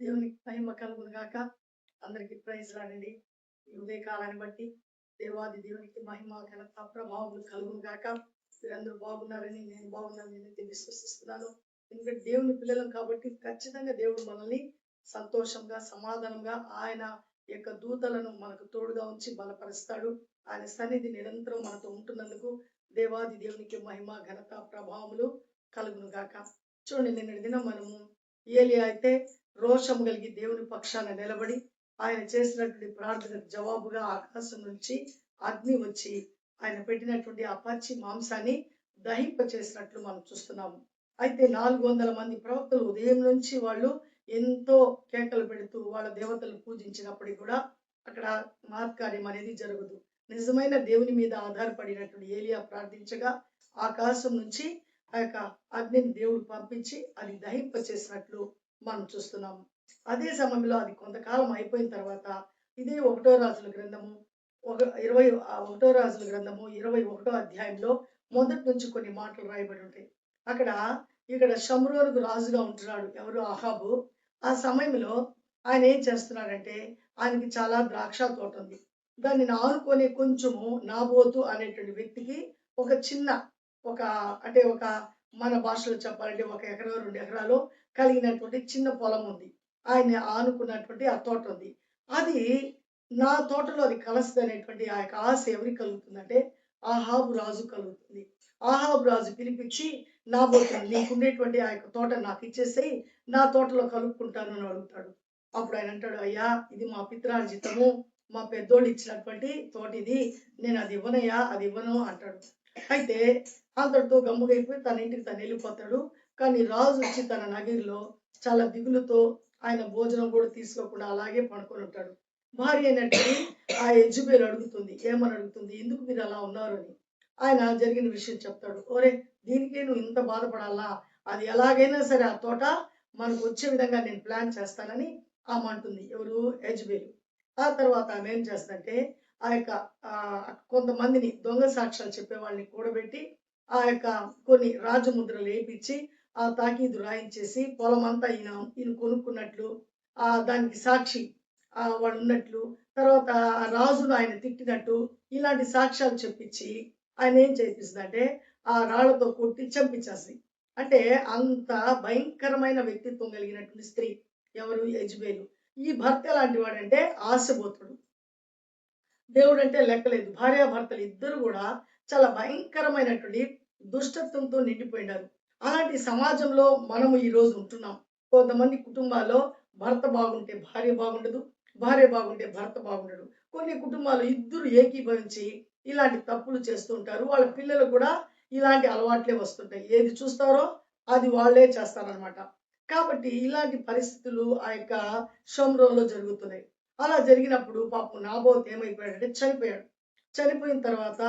దేవునికి మహిమ కలుగును గాక. అందరికీ ప్రైజ్ లాడండి. ఈ ఉదయ కాలాన్ని బట్టి దేవాది దేవునికి మహిమ ఘనత ప్రభావములు కలుగును గాక. మీరందరూ బాగున్నారని నేను బాగున్నానని విశ్వసిస్తున్నాను. ఎందుకంటే దేవుని పిల్లలం కాబట్టి ఖచ్చితంగా దేవుడు మనల్ని సంతోషంగా సమాధానంగా ఆయన యొక్క దూతలను మనకు తోడుగా ఉంచి బలపరుస్తాడు. ఆయన సన్నిధి నిరంతరం మనతో ఉంటున్నందుకు దేవాది దేవునికి మహిమ ఘనత ప్రభావములు కలుగును గాక. చూడండి, నిన్నటి దినం మనము ఏలియా అయితే రోషం కలిగి దేవుని పక్షాన నిలబడి ఆయన చేసినటువంటి ప్రార్థనకు జవాబుగా ఆకాశం నుంచి అగ్ని వచ్చి ఆయన పెట్టినటువంటి ఆ పచ్చి మాంసాన్ని దహింప చేసినట్లు మనం చూస్తున్నాము. అయితే 400 మంది ప్రవక్తలు ఉదయం నుంచి వాళ్ళు ఎంతో కేకలు పెడుతూ వాళ్ళ దేవతలు పూజించినప్పటికీ కూడా అక్కడ మహత్కార్యం అనేది జరగదు. నిజమైన దేవుని మీద ఆధారపడినటువంటి ఏలియా ప్రార్థించగా ఆకాశం నుంచి ఆ యొక్క అగ్నిని దేవుడు పంపించి అది దహింప చేసినట్లు మనం చూస్తున్నాము. అదే సమయంలో అది కొంతకాలం అయిపోయిన తర్వాత ఇదే 1వ రాజుల గ్రంథము 21వ అధ్యాయంలో మొదటి నుంచి కొన్ని మాటలు రాయబడి ఉంటాయి. ఇక్కడ షమ్రోనుకు రాజుగా ఉంటున్నాడు ఎవరు, అహాబు. ఆ సమయంలో ఆయన ఏం చేస్తున్నాడంటే ఆయనకి చాలా ద్రాక్ష తోట ఉంది. దాన్ని ఆనుకొని కొంచెము నాబోతు అనేటువంటి వ్యక్తికి ఒక చిన్న ఒక మన భాషలో చెప్పాలంటే 1 ఎకరా 2 ఎకరాలు కలిగినటువంటి చిన్న పొలం ఉంది. ఆయన ఆనుకున్నటువంటి ఆ తోట ఉంది. అది నా తోటలో అది కలసదు అనేటువంటి ఆ యొక్క ఆశ ఎవరికి కలుగుతుందంటే ఆహాబు రాజు కలుగుతుంది. ఆహాబు రాజు పిలిపించి నాబోతు నీకుండేటువంటి ఆ యొక్క తోట నాకు ఇచ్చేసేయి, నా తోటలో కలుపుకుంటాను అని అడుగుతాడు. అప్పుడు ఆయన అంటాడు, అయ్యా ఇది మా పిత్రార్జితము, మా పెద్దోళ్ళు ఇచ్చినటువంటి తోట ఇది, నేను అది ఇవ్వనయ్యా, అది ఇవ్వను అంటాడు. అయితే అంతటితో గమ్ముగైపోయి తన ఇంటికి తను వెళ్ళిపోతాడు. కానీ రాజు వచ్చి తన నగిరిలో చాలా దిగులుతో ఆయన భోజనం కూడా తీసుకోకుండా అలాగే పడుకొని ఉంటాడు. భార్య అయినటువంటి ఆ యెజబెలు అడుగుతుంది, ఏమని అడుగుతుంది, ఎందుకు మీరు అలా ఉన్నారు అని. ఆయన జరిగిన విషయం చెప్తాడు. ఓరే, దీనికే నువ్వు ఇంత బాధపడాలా, అది ఎలాగైనా సరే ఆ తోట మనకు వచ్చే విధంగా నేను ప్లాన్ చేస్తానని ఆమె అంటుంది. ఎవరు, యెజబెలు. ఆ తర్వాత ఆమె ఏం చేస్తుందంటే ఆ యొక్క కొంతమందిని దొంగ సాక్ష్యాలు చెప్పే వాళ్ళని కూడబెట్టి ఆ యొక్క కొన్ని రాజముద్రలు వేయించి ఆ తాకీదు రాయించేసి పొలం అంతా ఈయన కొనుక్కున్నట్లు దానికి సాక్షి వాడు ఉన్నట్లు, తర్వాత ఆ రాజును ఆయన తిట్టినట్టు ఇలాంటి సాక్ష్యాలు చెప్పించి ఆయన ఏం చేపిస్తుందంటే ఆ రాళ్లతో కొట్టి చంపించేసి. అంటే అంత భయంకరమైన వ్యక్తిత్వం కలిగినటువంటి స్త్రీ ఎవరు, యెజబెలు. ఈ భర్త ఎలాంటి వాడంటే ఆశపోతుడు. దేవుడు అంటే లెక్కలేదు. భార్యాభర్తలు ఇద్దరు కూడా చాలా భయంకరమైనటువంటి దుష్టత్వంతో నిండిపోయినారు. అలాంటి సమాజంలో మనము ఈ రోజు ఉంటున్నాం. కొంతమంది కుటుంబాల్లో భర్త బాగుంటే భార్య బాగుండదు, భార్య బాగుంటే భర్త బాగుండడు. కొన్ని కుటుంబాలు ఇద్దరు ఏకీభవించి ఇలాంటి తప్పులు చేస్తూ ఉంటారు. వాళ్ళ పిల్లలు కూడా ఇలాంటి అలవాట్లే వస్తుంటాయి. ఏది చూస్తారో అది వాళ్ళే చేస్తారనమాట. కాబట్టి ఇలాంటి పరిస్థితులు ఆ యొక్క షోమ్రోన్లో జరుగుతున్నాయి. అలా జరిగినప్పుడు పాపం నాబోతు ఏమైపోయాడంటే చనిపోయాడు. చనిపోయిన తర్వాత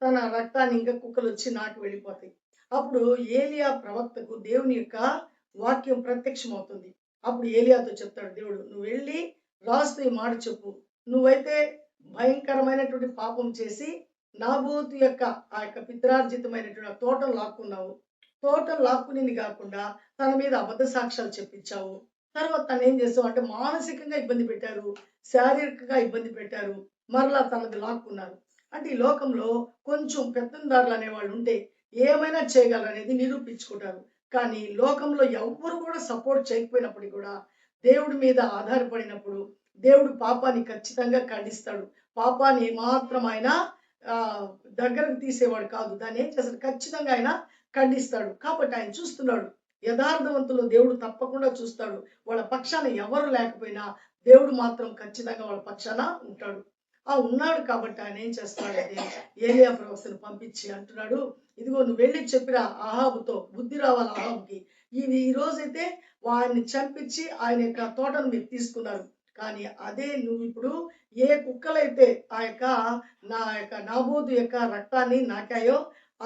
తన రక్తాన్ని ఇంకా కుక్కలు వచ్చి నాకి వెళ్ళిపోతాయి. అప్పుడు ఏలియా ప్రవక్తకు దేవుని యొక్క వాక్యం ప్రత్యక్షమవుతుంది. అప్పుడు ఏలియాతో చెప్తాడు దేవుడు, నువ్వు వెళ్ళి రాజుతో ఈ మాట చెప్పు, నువ్వైతే భయంకరమైనటువంటి పాపం చేసి నాబోతు యొక్క ఆ యొక్క పిత్రార్జితమైనటువంటి తోటను లాక్కున్నావు. తోటను లాక్కునింది కాకుండా తన మీద అబద్ధ సాక్ష్యాలు చెప్పించావు. తర్వాత తను ఏం చేస్తావు అంటే మానసికంగా ఇబ్బంది పెట్టారు, శారీరకంగా ఇబ్బంది పెట్టారు, మరలా తనది లాక్కున్నారు. అంటే ఈ లోకంలో కొంచెం పెత్తందారులు అనేవాళ్ళు ఉంటే ఏమైనా చేయగలరు అనేది నిరూపించుకుంటారు. కానీ లోకంలో ఎవ్వరు కూడా సపోర్ట్ చేయకపోయినప్పటికీ కూడా దేవుడి మీద ఆధారపడినప్పుడు దేవుడు పాపాన్ని ఖచ్చితంగా ఖండిస్తాడు. పాపాన్ని ఏమాత్రం ఆయన దగ్గరకు తీసేవాడు కాదు. దాన్ని ఏం చేస్తాడు, ఖచ్చితంగా ఆయన ఖండిస్తాడు. కాబట్టి ఆయన చూస్తున్నాడు. యథార్థవంతులు దేవుడు తప్పకుండా చూస్తాడు. వాళ్ళ పక్షాన ఎవరు లేకపోయినా దేవుడు మాత్రం ఖచ్చితంగా వాళ్ళ పక్షాన ఉంటాడు. ఉన్నాడు కాబట్టి ఆయన ఏం చేస్తాడంటే ఏలియా ప్రవక్తను పంపించి అంటున్నాడు, ఇదిగో నువ్వు వెళ్ళి చెప్పిరా అహాబుతో, బుద్ధి రావాలి అహాబుకి. ఈ రోజైతే వారిని చంపించి ఆయన యొక్క తోటను మీరు తీసుకున్నారు. కానీ అదే నువ్వు ఇప్పుడు ఏ కుక్కలైతే నా యొక్క నాబోతు యొక్క రక్తాన్ని నాకాయో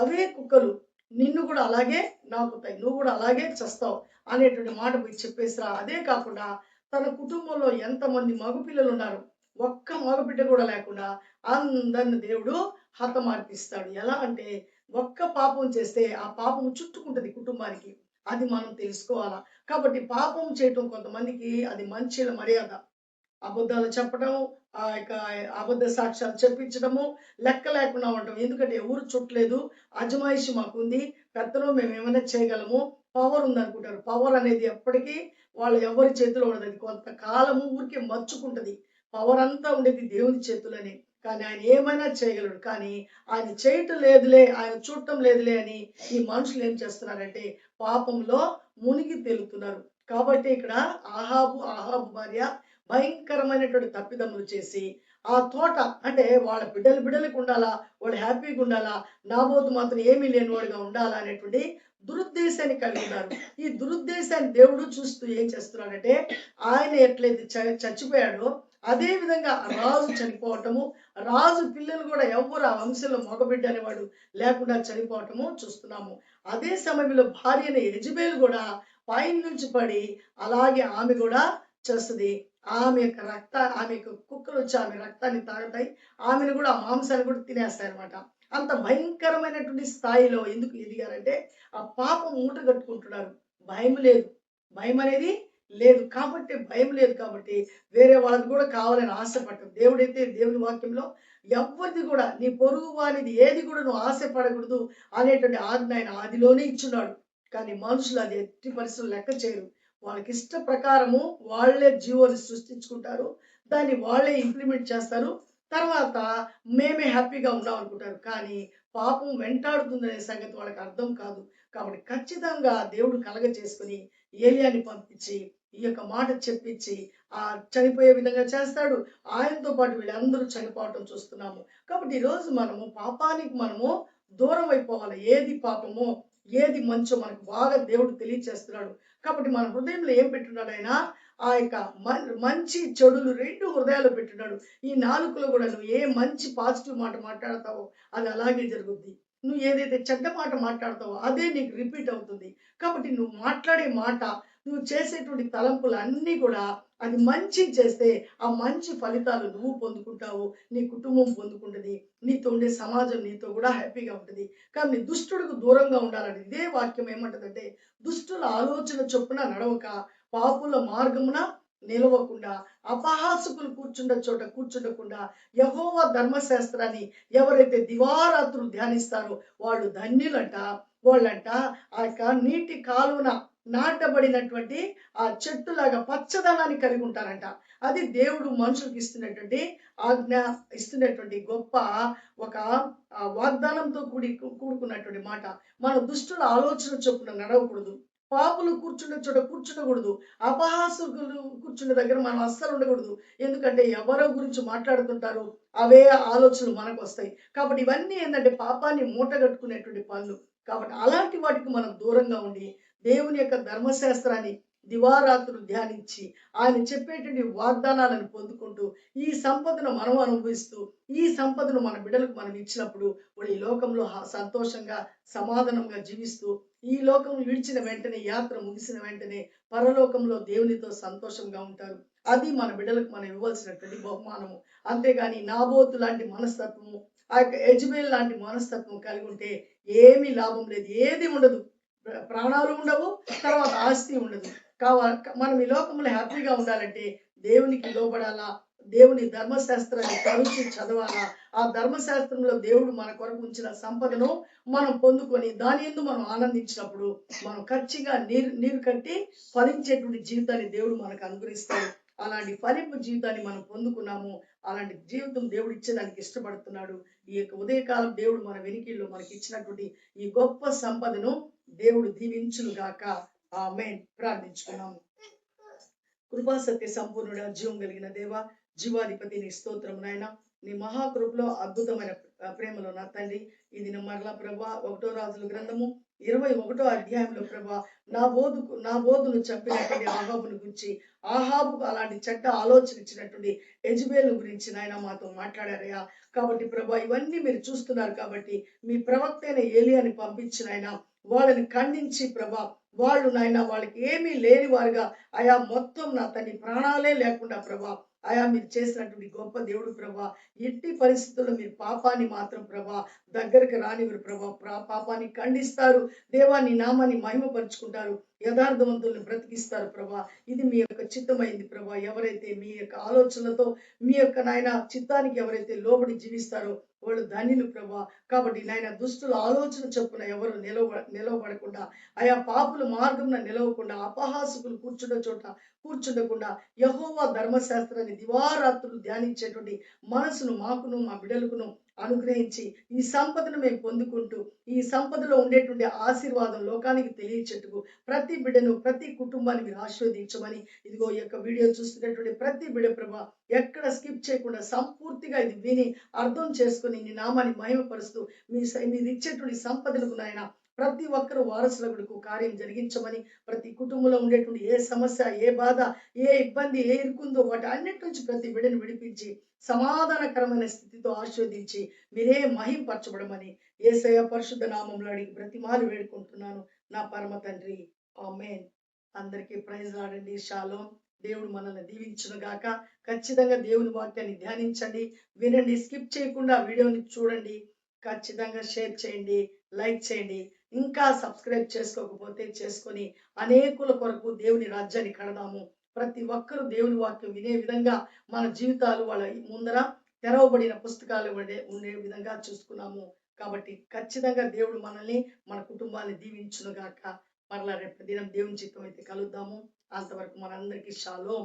అవే కుక్కలు నిన్ను కూడా అలాగే నాకుతాయి, నువ్వు కూడా అలాగే చస్తావు అనేటువంటి మాట పోయి చెప్పేసిరా. అదే కాకుండా తన కుటుంబంలో ఎంతమంది మగపిల్లలు ఉన్నారు, ఒక్క మగబిడ్డ కూడా లేకుండా అందరిని దేవుడు హతమార్పిస్తాడు. ఎలా అంటే ఒక్క పాపం చేస్తే ఆ పాపం చుట్టుకుంటుంది కుటుంబానికి. అది మనం తెలుసుకోవాలా. కాబట్టి పాపం చేయటం కొంతమందికి అది మంచి మర్యాద. అబద్ధాలు చెప్పడం, యొక్క అబద్ధ సాక్ష్యాలు చెప్పించడము, లెక్క లేకుండా ఉండటం. ఎందుకంటే ఎవరు చుట్టలేదు, అజమాయిషి మాకుంది, పెద్దలు మేమేమైనా చేయగలము, పవర్ ఉందనుకుంటారు. పవర్ అనేది ఎప్పటికీ వాళ్ళు ఎవరి చేతిలో ఉండదు. అది కొంతకాలము ఊరికే మచ్చుకుంటది. పవర్ అంతా ఉండేది దేవుని చేతులని. కానీ ఆయన ఏమైనా చేయగలడు. కానీ ఆయన చేయటం లేదులే, ఆయన చూడటం లేదులే అని ఈ మనుషులు ఏం చేస్తున్నారంటే పాపంలో మునిగి తేలుతున్నారు. కాబట్టి ఇక్కడ ఆహాబు భార్య భయంకరమైనటువంటి తప్పిదములు చేసి ఆ తోట అంటే వాళ్ళ బిడ్డలకు ఉండాలా, వాళ్ళు హ్యాపీగా ఉండాలా, నాబోతు మాత్రం ఏమీ లేనివాడుగా ఉండాలా అనేటువంటి దురుద్దేశాన్ని కలిగి ఉన్నారు. ఈ దురుద్దేశాన్ని దేవుడు చూస్తూ ఏం చేస్తున్నాడంటే ఆయన ఎట్లయితే చచ్చిపోయాడో అదే విధంగా రాజు చనిపోవటము, రాజు పిల్లలు కూడా ఎవ్వరు ఆ వంశంలో మగబిడ్డ అనేవాడు లేకుండా చనిపోవటము చూస్తున్నాము. అదే సమయంలో భార్య అయిన యెజబెల్ కూడా పైన నుంచి పడి అలాగే ఆమె కూడా చేస్తుంది. ఆమె యొక్క ఆమె యొక్క కుక్కలు వచ్చి ఆమె రక్తాన్ని తాగుతాయి. ఆమెను కూడా ఆ మాంసాన్ని కూడా తినేస్తాయి అనమాట. అంత భయంకరమైనటువంటి స్థాయిలో ఎందుకు ఎదిగారంటే ఆ పాపం మూట కట్టుకుంటున్నారు. భయం లేదు. భయం అనేది లేదు. కాబట్టి భయం లేదు కాబట్టి వేరే వాళ్ళది కూడా కావాలని ఆశపడటం. దేవుడైతే దేవుని వాక్యంలో ఎవ్వరిది కూడా నీ పొరుగు వానిది ఏది కూడా నువ్వు ఆశపడకూడదు అనేటువంటి ఆజ్ఞ ఆయన ఆదిలోనే ఇచ్చున్నాడు. కానీ మనుషులు అది ఎట్టి పరిస్థితులు లెక్క చేయరు. వాళ్ళకి ఇష్ట ప్రకారము వాళ్ళే జీవోని సృష్టించుకుంటారు. దాన్ని వాళ్ళే ఇంప్లిమెంట్ చేస్తారు. తర్వాత మేమే హ్యాపీగా ఉన్నాం అనుకుంటారు. కానీ పాపం వెంటాడుతుందనే సంగతి వాళ్ళకి అర్థం కాదు. కాబట్టి ఖచ్చితంగా దేవుడు కలగజేసుకొని ఏలియాని పంపించి ఈ యొక్క మాట చెప్పించి ఆ చనిపోయే విధంగా చేస్తాడు. ఆయనతో పాటు వీళ్ళందరూ చనిపోవటం చూస్తున్నాము. కాబట్టి ఈరోజు మనము పాపానికి మనము దూరం అయిపోవాలి. ఏది పాపమో ఏది మంచో మనకు బాగా దేవుడు తెలియచేస్తున్నాడు. కాబట్టి మన హృదయంలో ఏం పెట్టున్నాడు ఆయన, ఆ యొక్క మంచి చెడులు రెండు హృదయాలు పెట్టున్నాడు. ఈ నాలుకలో కూడా నువ్వు ఏ మంచి పాజిటివ్ మాట మాట్లాడతావో అది అలాగే జరుగుద్ది. నువ్వు ఏదైతే చెడ్డ మాట మాట్లాడతావో అదే నీకు రిపీట్ అవుతుంది. కాబట్టి నువ్వు మాట్లాడే మాట, నువ్వు చేసేటువంటి తలంపులు అన్నీ కూడా అది మంచి చేస్తే ఆ మంచి ఫలితాలు నువ్వు పొందుకుంటావు, నీ కుటుంబం పొందుకుంటుంది, నీతో ఉండే సమాజం నీతో కూడా హ్యాపీగా ఉంటుంది. కానీ దుష్టుడికి దూరంగా ఉండాలని ఇదే వాక్యం ఏమంటదంటే దుష్టుల ఆలోచన చొప్పున నడవక పాపుల మార్గమున నిలవకుండా అపహాసకులు కూర్చుండ చోట కూర్చుండకుండా యెహోవా ధర్మశాస్త్రాన్ని ఎవరైతే దివారాత్రులు ధ్యానిస్తారో వాళ్ళు ధన్యులంట. వాళ్ళంట ఆ యొక్క నీటి కాలువన నాటబడినటువంటి ఆ చెట్టులాగా పచ్చదనాన్ని కలిగి ఉంటారంట. అది దేవుడు మనుషులకు ఇస్తున్నటువంటి ఆజ్ఞ, ఇస్తున్నటువంటి గొప్ప ఒక వాగ్దానంతో కూడుకున్నటువంటి మాట. మన దుష్టుల ఆలోచన చొప్పున నడవకూడదు. పాపులు కూర్చున్న చోట కూర్చుండకూడదు. అపహాసకులు కూర్చున్న దగ్గర మనం అస్సలు ఉండకూడదు. ఎందుకంటే ఎవరో గురించి మాట్లాడుతుంటారు, అవే ఆలోచనలు మనకు వస్తాయి. కాబట్టి ఇవన్నీ ఏంటంటే పాపాన్ని మూటగట్టుకునేటువంటి పనులు. కాబట్టి అలాంటి వాటికి మనం దూరంగా ఉండి దేవుని యొక్క ధర్మశాస్త్రాన్ని దివారాత్రులు ధ్యానించి ఆయన చెప్పేటువంటి వాగ్దానాలను పొందుకుంటూ ఈ సంపదను మనం అనుభవిస్తూ ఈ సంపదను మన బిడ్డలకు మనం ఇచ్చినప్పుడు వాళ్ళు ఈ లోకంలో సంతోషంగా సమాధానంగా జీవిస్తూ ఈ లోకం విడిచిన వెంటనే యాత్ర ముగిసిన వెంటనే పరలోకంలో దేవునితో సంతోషంగా ఉంటారు. అది మన బిడ్డలకు మనం ఇవ్వాల్సినటువంటి బహుమానము. అంతేగాని నాబోతు లాంటి మనస్తత్వము, ఆ యొక్క యెజబెల్ లాంటి మనస్తత్వం కలిగి ఉంటే ఏమీ లాభం లేదు, ఏది ఉండదు. ప్రాణాలు ఉండవు, తర్వాత ఆస్తి ఉండదు. మనం ఈ లోకంలో హ్యాపీగా ఉండాలంటే దేవునికి లోబడాలా, దేవుని ధర్మశాస్త్రాన్ని తరచు చదవాలా. ఆ ధర్మశాస్త్రంలో దేవుడు మన కొరకు ఉంచిన సంపదను మనం పొందుకొని దాని యందు మనం ఆనందించినప్పుడు మనం ఖచ్చితంగా నీరు కట్టి ఫలించేటువంటి జీవితాన్ని దేవుడు మనకు అనుగ్రహిస్తాడు. అలాంటి ఫలింపు జీవితాన్ని మనం పొందుకున్నాము. అలాంటి జీవితం దేవుడు ఇచ్చేదానికి ఇష్టపడుతున్నాడు. ఈ యొక్క ఉదయకాలం దేవుడు మన వెనికిల్లో మనకి ఇచ్చినటువంటి ఈ గొప్ప సంపదను దేవుడు దీవించును గాక. ఆమేన్. ప్రార్థించుకున్నాము. కృపా సత్య సంపూర్ణుడ, జీవం కలిగిన దేవ, జీవాధిపతి నీ స్తోత్రం నాయన. నీ మహాకృపలో అద్భుతమైన ప్రేమలో నా తండ్రి ఇది మరలా ప్రభా 1 రాజుల గ్రంథము 21 అధ్యాయంలో ప్రభా నా బోధును చంపినటువంటి ఆహాబును గురించి, ఆహాబుకు అలాంటి చెడ్డ ఆలోచన ఇచ్చినటువంటి యెజబెల్ గురించి నాయన మాతో మాట్లాడారయ్యా. కాబట్టి ప్రభా ఇవన్నీ మీరు చూస్తున్నారు కాబట్టి మీ ప్రవక్త అయిన ఏలియాని పంపించిన ఆయన వాళ్ళని ఖండించి ప్రభా వాళ్ళు నాయన వాళ్ళకి ఏమీ లేని వారుగా అయా మొత్తం నా తల్లి ప్రాణాలే లేకుండా ప్రభా అయా మీరు చేసినటువంటి గొప్ప దేవుడు ప్రభా. ఎట్టి పరిస్థితుల్లో మీరు పాపాన్ని మాత్రం ప్రభా దగ్గరకు రానివ్వరు ప్రభా. పాపాన్ని ఖండిస్తారు దేవా. నీ నామాన్ని మహిమపరుచుకుంటారు. యథార్థవంతుల్ని బ్రతికిస్తారు ప్రభా. ఇది మీ యొక్క చిత్తమైంది ప్రభా. ఎవరైతే మీ యొక్క ఆలోచనలతో మీ యొక్క నాయన చిత్తానికి ఎవరైతే లోబడి జీవిస్తారో వాళ్ళు ధన్యులు ప్రభా. కాబట్టి నాయన దుష్టుల ఆలోచన చొప్పున ఎవరు నిలవబడకుండా, ఆయా పాపుల మార్గంన నిలవకుండా, అపహాసకులు కూర్చున్న చోట కూర్చుండకుండా, యెహోవా ధర్మశాస్త్రాన్ని దివారాత్రులు ధ్యానించేటువంటి మనసును మాకును మా బిడ్డలకును అనుగ్రహించి ఈ సంపదను మేము పొందుకుంటూ ఈ సంపదలో ఉండేటువంటి ఆశీర్వాదం లోకానికి తెలియచెట్టుకు ప్రతి బిడ్డను ప్రతి కుటుంబాన్ని మీరు ఆశీర్వదించమని, ఇదిగో ఈ యొక్క వీడియో చూస్తున్నటువంటి ప్రతి బిడ్డ ప్రభా ఎక్కడ స్కిప్ చేయకుండా సంపూర్తిగా ఇది విని అర్థం చేసుకుని నీ నామాన్ని మహిమపరుస్తూ మీరు ఇచ్చేటువంటి సంపదలకు నాయన ప్రతి ఒక్కరు వారసులకు కార్యం జరిగించమని, ప్రతి కుటుంబంలో ఉండేటువంటి ఏ సమస్య, ఏ బాధ, ఏ ఇబ్బంది, ఏ ఇరుకుందో వాటి అన్నిటి నుంచి ప్రతి బిడ్డను విడిపించి సమాధానకరమైన స్థితితో ఆశీర్వదించి మీరే మహింపరచబడమని యేసయ్య పరిశుద్ధ నామంలో అడిగి బ్రతిమాలు వేడుకుంటున్నాను నా పరమ తండ్రి. ఆమేన్. అందరికీ ప్రైజ్ లాడండి. షాలోం. దేవుడు మనల్ని దీవించును గాక. ఖచ్చితంగా దేవుని వాక్యాన్ని ధ్యానించండి, వినండి, స్కిప్ చేయకుండా వీడియోని చూడండి. ఖచ్చితంగా షేర్ చేయండి, లైక్ చేయండి. ఇంకా సబ్స్క్రైబ్ చేసుకోకపోతే చేసుకొని అనేకుల కొరకు దేవుని రాజ్యాన్ని కడదాము. ప్రతి ఒక్కరూ దేవుని వాక్యం వినే విధంగా మన జీవితాలు వాళ్ళ ముందర తెరవబడిన పుస్తకాలు ఉండే విధంగా చూసుకున్నాము. కాబట్టి ఖచ్చితంగా దేవుడు మనల్ని మన కుటుంబాన్ని దీవించును గాక. మరలా రేపు దినం దేవుని చిత్తం అయితే కలుద్దాము. అంతవరకు మనందరికీ షాలోం.